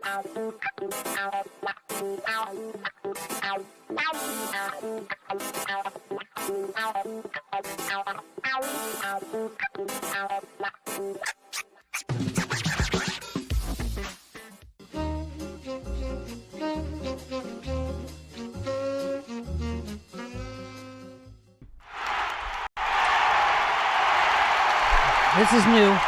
This is new.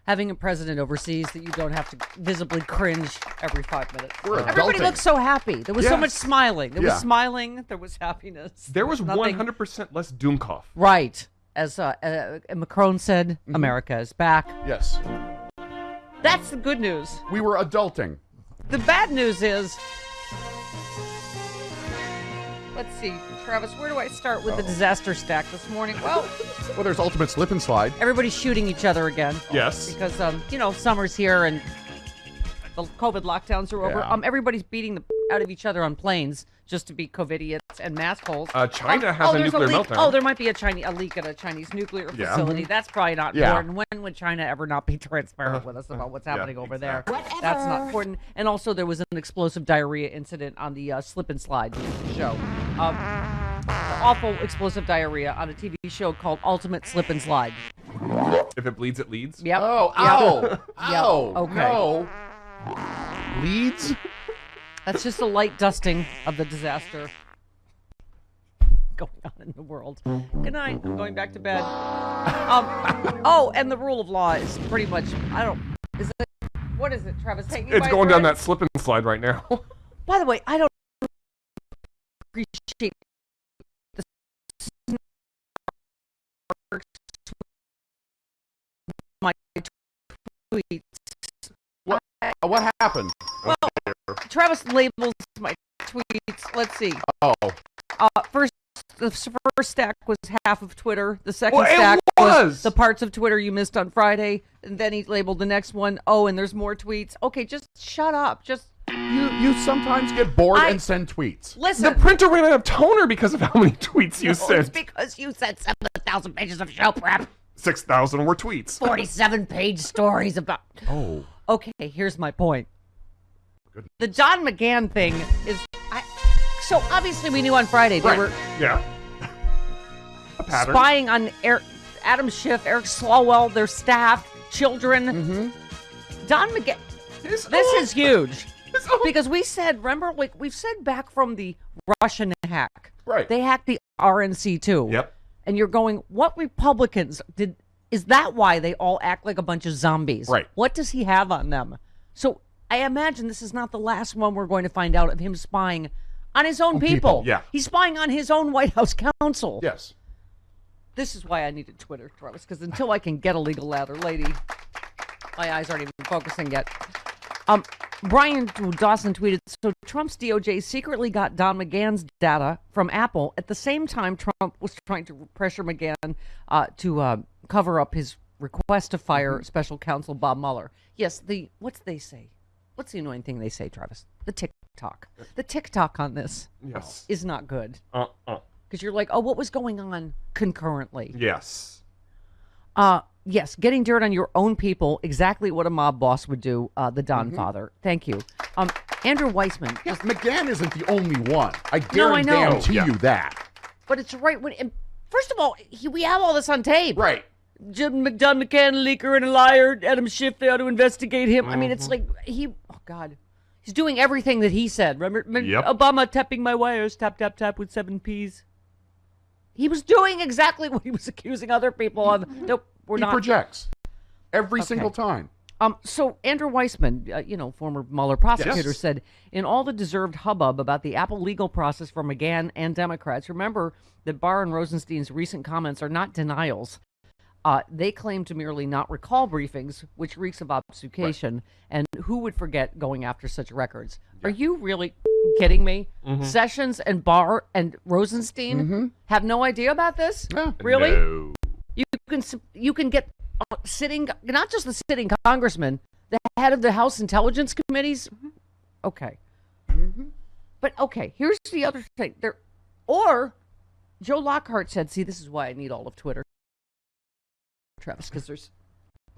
Having a president overseas that you don't have to visibly cringe every 5 minutes. Everybody looks so happy. There was so much smiling. There was smiling. There was happiness. There was 100% less doom cough. Right. As Macron said, America is back. Yes. That's the good news. We were adulting. The bad news is... Let's see, Travis, where do I start with the disaster stack this morning? Well, there's ultimate slip and slide. Everybody's shooting each other again. Yes. Because, summer's here and the COVID lockdowns are over. Yeah. Everybody's beating the out of each other on planes just to be COVIDiots and mask holes. China has a nuclear meltdown. Oh, there might be a leak at a Chinese nuclear facility. That's probably not important. When would China ever not be transparent with us about what's happening over there? Whatever. That's not important. And also, there was an explosive diarrhea incident on the Slip and Slide show. Awful explosive diarrhea on a TV show called Ultimate Slip and Slide. If it bleeds, it leads? Yep. Oh, ow. Ow. Okay. No. Leads? That's just a light dusting of the disaster going on in the world. Good night. I'm going back to bed. And the rule of law is pretty much, what is it, Travis? Take me It's by going a down thread? that slip and slide right now. By the way, I don't appreciate the my tweets. What happened? Well, Travis labels my tweets. Let's see. Oh. The first stack was half of Twitter. The second stack was the parts of Twitter you missed on Friday. And then he labeled the next one, and there's more tweets. Okay, just shut up. Just You sometimes get bored and send tweets. listen. The printer ran out of toner because of how many tweets you It's sent. because you sent 7,000 pages of show prep. 6,000 were tweets. 47-page stories about... Oh. Okay, here's my point. Goodness. The Don McGahn thing is... So obviously we knew on Friday they were Yeah. A pattern. spying on Adam Schiff, Eric Swalwell, their staff, children. Mm-hmm. Don McGahn... This is huge. Because we said, remember, we've said back from the Russian hack. Right. They hacked the RNC too. Yep. And you're going, what Republicans did? Is that why they all act like a bunch of zombies? Right. What does he have on them? So I imagine this is not the last one we're going to find out of him spying on his own people. Yeah. He's spying on his own White House counsel. Yes. This is why I needed Twitter, Travis, because until I can get a legal ladder, lady, my eyes aren't even focusing yet. Brian Dawson tweeted, so Trump's DOJ secretly got Don McGahn's data from Apple at the same time Trump was trying to pressure McGahn to cover up his request to fire special counsel Bob Mueller. Yes, what's they say? What's the annoying thing they say, Travis? The TikTok. The TikTok on this is not good. Because you're like, what was going on concurrently? Yes. Yes, getting dirt on your own people, exactly what a mob boss would do, the Don father. Thank you. Andrew Weissman. Yes, McGahn isn't the only one. I No, I know. guarantee you that. But it's right. First of all, we have all this on tape. Right. John McGahn, leaker and a liar. Adam Schiff, they ought to investigate him. I mean, it's like oh, God. He's doing everything that he said. Remember Obama tapping my wires, tap, tap, tap with 7 Ps? He was doing exactly what he was accusing other people of. Nope. He projects every single time. So Andrew Weissman, former Mueller prosecutor, said, in all the deserved hubbub about the Apple legal process for McGahn and Democrats, remember that Barr and Rosenstein's recent comments are not denials. They claim to merely not recall briefings, which reeks of obfuscation. Right. And who would forget going after such records? Yeah. Are you really kidding me? Mm-hmm. Sessions and Barr and Rosenstein have no idea about this? Yeah. Really? No. You can get sitting, not just the sitting congressman, the head of the House Intelligence Committees. Okay. But okay, here's the other thing. Or Joe Lockhart said, see, this is why I need all of Twitter, Travis, because there's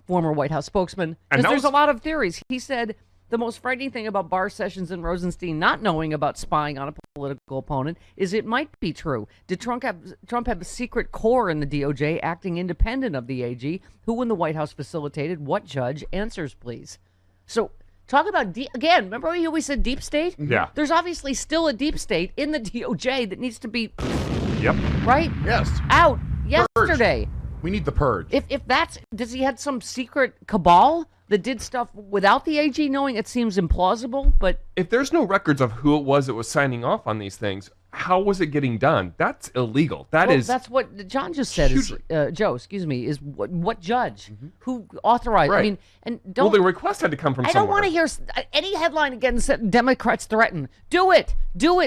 former White House spokesman, because there's a lot of theories. He said The most frightening thing about Barr, Sessions, and Rosenstein not knowing about spying on a political opponent is it might be true. Did Trump have a secret core in the DOJ acting independent of the AG? Who in the White House facilitated what judge? Answers, please. So talk about, again, remember we always said deep state? Yeah. There's obviously still a deep state in the DOJ that needs to be, Yep. right? Yes. Out yesterday. We need the purge. If that's, does he had some secret cabal that did stuff without the AG knowing? It seems implausible, but If there's no records of who it was that was signing off on these things, how was it getting done? That's illegal. that's what John just said. Is, hugely- Joe, excuse me, is what judge who authorized? I Right. mean, and well, don't. the request had to come from I somewhere. don't want to hear any headline again. Democrats threaten. Do it.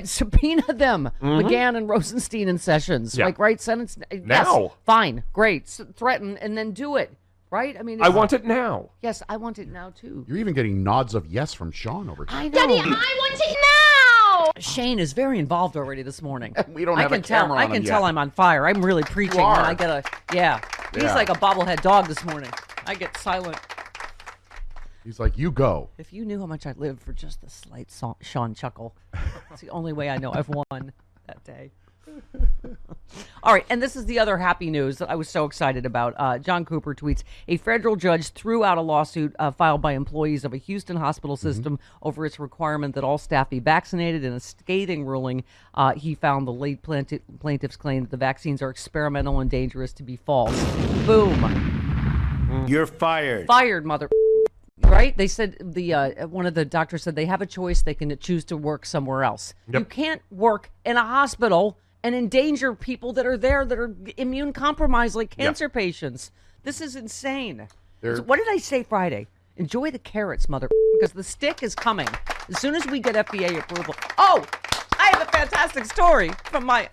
Subpoena them. McGahn and Rosenstein and Sessions. Yeah. Like, right? Sentence. Yes, Now. fine. Great. Threaten and then do it. Right? I mean, I want it now. Yes, I want it now too. You're even getting nods of yes from Sean over here. I know. Daddy, I want it now! Shane is very involved already this morning. We don't I have a can tell. camera I on can him tell yet. I'm on fire. I'm really preaching when are. I get a He's Yeah. like a bobblehead dog this morning. I get silent. He's like, you go. If you knew how much I lived for just a slight Sean chuckle, it's the only way I know I've won that day. All right, and this is the other happy news that I was so excited about. John Cooper tweets, a federal judge threw out a lawsuit filed by employees of a Houston hospital system over its requirement that all staff be vaccinated. In a scathing ruling, he found the late plaintiff's claim that the vaccines are experimental and dangerous to be false. Boom. You're fired. Fired, mother. Right? They said one of the doctors said they have a choice. They can choose to work somewhere else. Yep. You can't work in a hospital and endanger people that are there that are immune compromised, like cancer patients. This is insane. So what did I say Friday? Enjoy the carrots, mother, because the stick is coming as soon as we get FDA approval. Oh, I have a fantastic story from my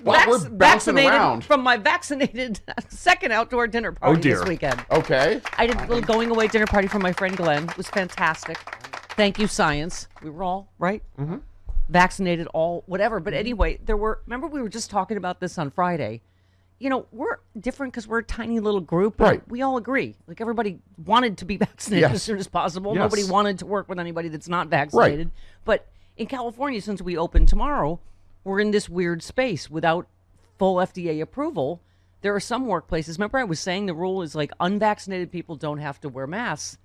We're bouncing around. from my vaccinated second outdoor dinner party dear. this weekend. Okay. I did a little going away dinner party for my friend Glenn. It was fantastic. Thank you, science. We were all, right? Mm-hmm. Vaccinated, all, whatever. But anyway, remember we were just talking about this on Friday. You know, we're different because we're a tiny little group. But Right. we all agree. Like, everybody wanted to be vaccinated Yes. as soon as possible. Yes. Nobody wanted to work with anybody that's not vaccinated. But in California, since we open tomorrow, we're in this weird space without full FDA approval. There are some workplaces. Remember, I was saying the rule is like unvaccinated people don't have to wear masks,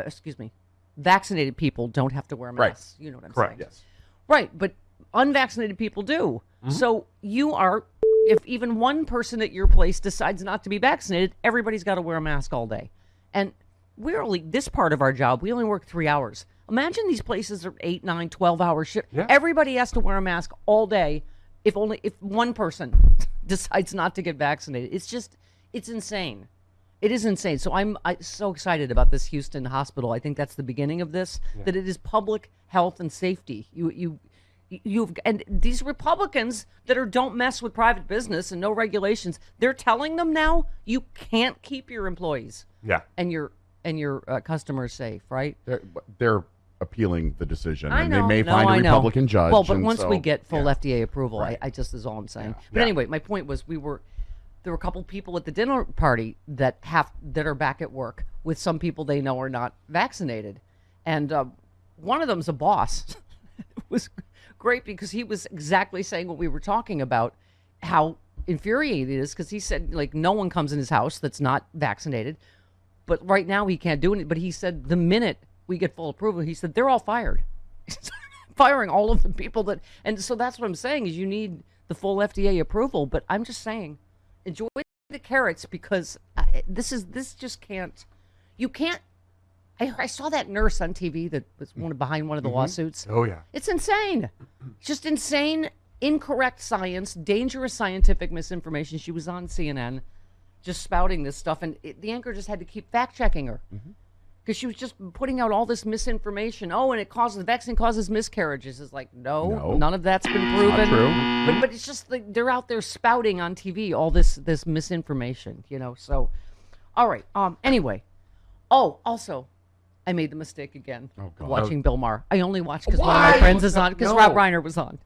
excuse me, vaccinated people don't have to wear Right. masks. You know what I'm Correct. saying? Yes. Right, but unvaccinated people do. So you are, if even one person at your place decides not to be vaccinated, everybody's got to wear a mask all day. And we're only, this part of our job, we only work 3 hours. Imagine these places are 8, 9, 12-hour shift. Yeah. Everybody has to wear a mask all day if one person decides not to get vaccinated. It's insane. It is insane. So I'm so excited about this Houston hospital. I think that's the beginning of this, that it is public health and safety. And these Republicans that don't mess with private business and no regulations, they're telling them now you can't keep your employees Yeah. and your customers safe, right? They're appealing the decision, I and know. they may No, find a I know. Republican judge. Well, but and once so- we get full yeah. FDA approval, Right. I just is all I'm saying. Yeah. But Yeah. anyway, my point was there were a couple people at the dinner party that are back at work with some people they know are not vaccinated, and one of them's a boss. It was great because he was exactly saying what we were talking about, how infuriated it is, because he said like no one comes in his house that's not vaccinated, but right now he can't do it. But he said the minute we get full approval, he said they're all fired. Firing all of the people that, and so that's what I'm saying is you need the full FDA approval. But I'm just saying, enjoy the carrots because this just can't. You can't. I saw that nurse on TV that was behind one of the lawsuits. Oh, yeah. It's insane. Just insane, incorrect science, dangerous scientific misinformation. She was on CNN just spouting this stuff, and the anchor just had to keep fact-checking her because she was just putting out all this misinformation. Oh, and the vaccine causes miscarriages. It's like, no, none of that's been proven. Not true. But it's just like they're out there spouting on TV all this misinformation, So, all right. Anyway, also, I made the mistake again Oh, God. watching Bill Maher. I only watched because one of my Why? friends is on, because No. Rob Reiner was on.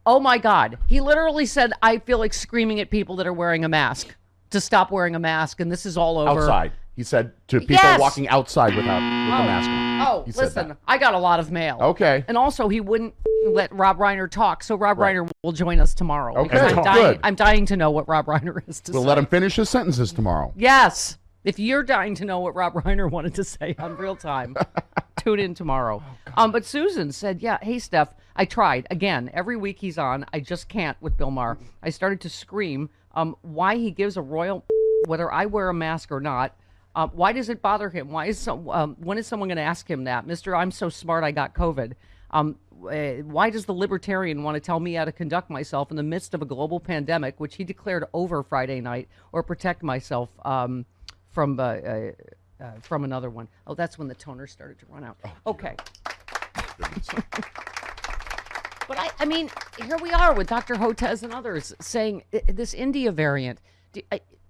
Oh my God. He literally said, I feel like screaming at people that are wearing a mask to stop wearing a mask, and this is all over. Outside. He said to people Yes. walking outside with the mask on. Oh, He said listen, that. I got a lot of mail. Okay. And also, he wouldn't let Rob Reiner talk, so Rob Reiner will join us tomorrow. Okay, because good. I'm dying to know what Rob Reiner has to We'll say. let him finish his sentences tomorrow. Yes. If you're dying to know what Rob Reiner wanted to say on real time, tune in tomorrow. But Susan said, yeah, hey, Steph, I tried. Again, every week he's on. I just can't with Bill Maher. I started to scream why he gives a royal, whether I wear a mask or not. Why does it bother him? When is someone going to ask him that? Mr. I'm so smart I got COVID. Why does the libertarian want to tell me how to conduct myself in the midst of a global pandemic, which he declared over Friday night, or protect myself from another one? Oh, that's when the toner started to run out. Okay. But I mean, here we are with Dr. Hotez and others saying this India variant.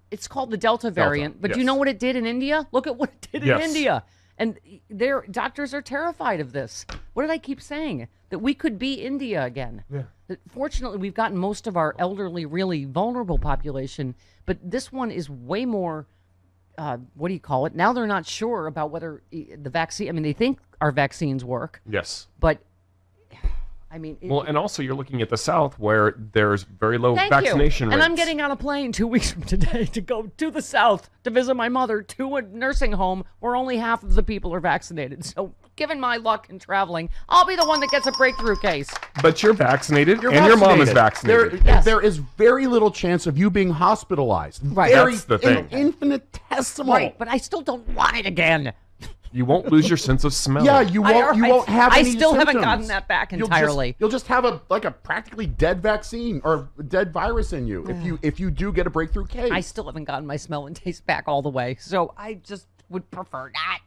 It's called the Delta variant, but do you know what it did in India? Look at what it did in India. And their doctors are terrified of this. What did I keep saying? That we could be India again. Yeah. That fortunately, we've gotten most of our elderly, really vulnerable population, but this one is way more, what do you call it? Now they're not sure about whether the vaccine, I mean, they think our vaccines work. Yes. But, I mean... Well, and also you're looking at the South where there's very low Thank vaccination you. rates. And I'm getting on a plane 2 weeks from today to go to the South to visit my mother to a nursing home where only half of the people are vaccinated. So, given my luck in traveling, I'll be the one that gets a breakthrough case. But you're vaccinated, You're and your mom is vaccinated. vaccinated. Yes. There is very little chance of you being hospitalized. Right. Very That's the thing. infinitesimal. Right, but I still don't want it again. You won't lose your sense of smell. Yeah, you won't have I any still haven't symptoms. gotten that back entirely. You'll just have a practically dead vaccine or dead virus in you if you do get a breakthrough case. I still haven't gotten my smell and taste back all the way, so I just would prefer not.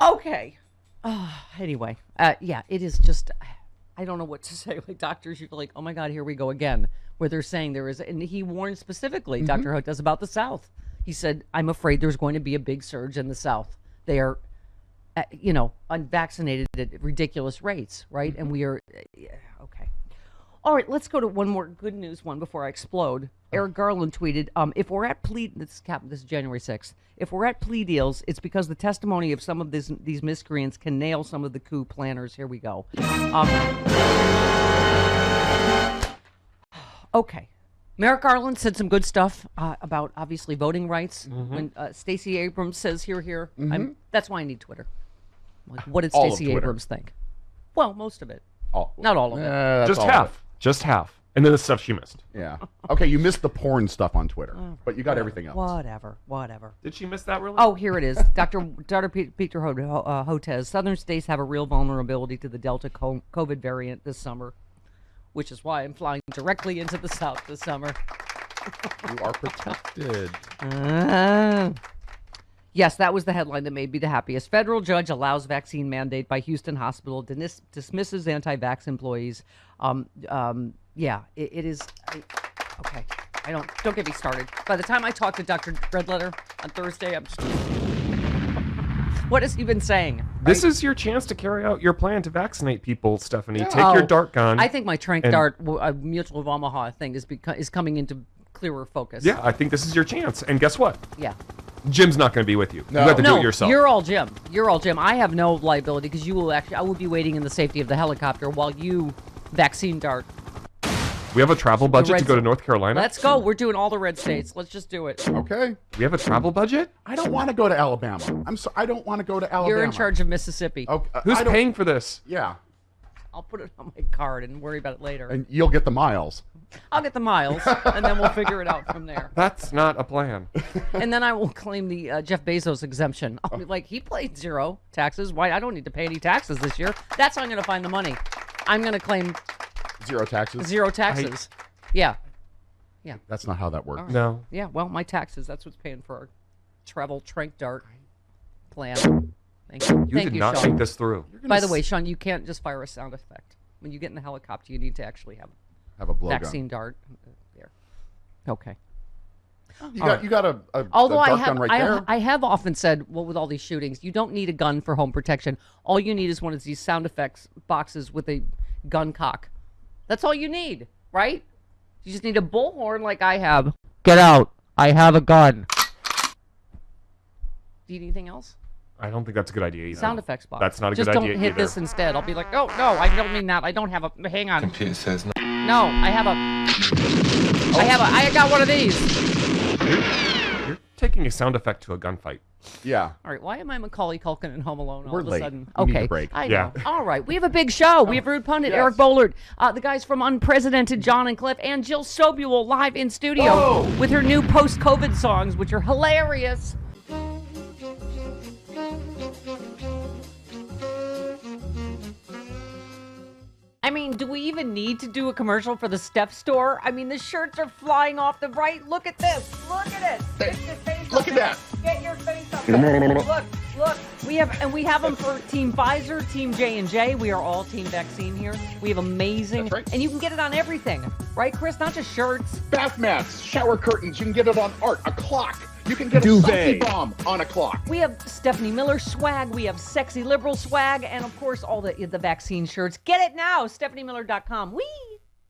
Okay. Anyway, yeah, it is just, I don't know what to say. Like, doctors, you're like, oh my God, here we go again, where they're saying there is, and he warned specifically, Dr. Hotez, about the South. He said, I'm afraid there's going to be a big surge in the South. They are, unvaccinated at ridiculous rates, right? And we are, okay. All right, let's go to one more good news one before I explode. Eric Garland tweeted, if we're at plea, this is January 6th, if we're at plea deals, it's because the testimony of some of these miscreants can nail some of the coup planners. Here we go. Okay. Merrick Garland said some good stuff about, obviously, voting rights. When Stacey Abrams says, here, that's why I need Twitter. Like, what did All of Stacey Twitter. Abrams think? Well, most of it. Oh, Not all of it. that's Just all of half. it. Just half. And then the stuff she missed. Yeah. Okay, you missed the porn stuff on Twitter, but you got everything else. Whatever. Did she miss that really? Oh, here it is. Dr. Peter Hotez. Southern states have a real vulnerability to the Delta COVID variant this summer, which is why I'm flying directly into the South this summer. You are protected. Yes, that was the headline that made me the happiest. Federal judge allows vaccine mandate by Houston hospital, dismisses anti-vax employees. Yeah, it is. Okay, don't get me started. By the time I talk to Dr. Redletter on Thursday, I'm just. What has he been saying? This is your chance to carry out your plan to vaccinate people, Stephanie. Take your dart gun. I think my trank dart Mutual of Omaha thing is coming into clearer focus. Yeah, I think this is your chance. And guess what? Yeah. Jim's not going to be with you. No. You have to do it yourself. You're all Jim. I have no liability because I will be waiting in the safety of the helicopter while you vaccine dart. We have a travel budget red to go to zone. North Carolina. Let's go. We're doing all the red states. Let's just do it. Okay. We have a travel budget? I don't want to go to Alabama. I don't want to go to Alabama. You're in charge of Mississippi. Okay, Who's paying for this? Yeah. I'll put it on my card and worry about it later. And you'll get the miles. I'll get the miles, and then we'll figure it out from there. That's not a plan. And then I will claim the Jeff Bezos exemption. I'll be like, he paid zero taxes. Why? I don't need to pay any taxes this year. That's how I'm going to find the money. I'm going to claim Zero taxes. zero taxes. Yeah. That's not how that works. No. Yeah, well, my taxes, that's what's paying for our travel trank dart plan. Thank you. You Thank did you, not Sean. think this through. By the way, Sean, you can't just fire a sound effect. When you get in the helicopter, you need to actually have Have a blowgun. vaccine dart. There. Okay. You got a Although dart gun right there. I have often said, well, with all these shootings, you don't need a gun for home protection. All you need is one of these sound effects boxes with a gun cock. That's all you need, right? You just need a bullhorn like I have. Get out. I have a gun. Do you need anything else? I don't think that's a good idea either. Sound effects box. That's not a Just good idea don't hit either. this instead. I'll be like, oh, no, I don't mean that. I don't have a... Hang on. Computer says no. No, I got one of these. You're taking a sound effect to a gunfight. Yeah. All right, why am I Macaulay Culkin in Home Alone all We're of a late. sudden? We need Okay, a break. I Yeah. know. All right, we have a big show. We have Rude Pundit, Eric Bollard, the guys from Unprecedented, John and Cliff, and Jill Sobule live in studio with her new post-COVID songs, which are hilarious. I mean, do we even need to do a commercial for the Steph store? I mean, the shirts are flying off the right. Look at this. Look at it. Get your face Look up at there. that. Get your face up there. Look. We have them for Team Pfizer, Team J&J. We are all Team Vaccine here. We have amazing. That's right. And you can get it on everything. Right, Chris? Not just shirts. Bath mats, shower curtains. You can get it on art, a clock. You can get a Duvet. selfie bomb on a clock. We have Stephanie Miller swag. We have sexy liberal swag. And, of course, all the vaccine shirts. Get it now. StephanieMiller.com. Whee!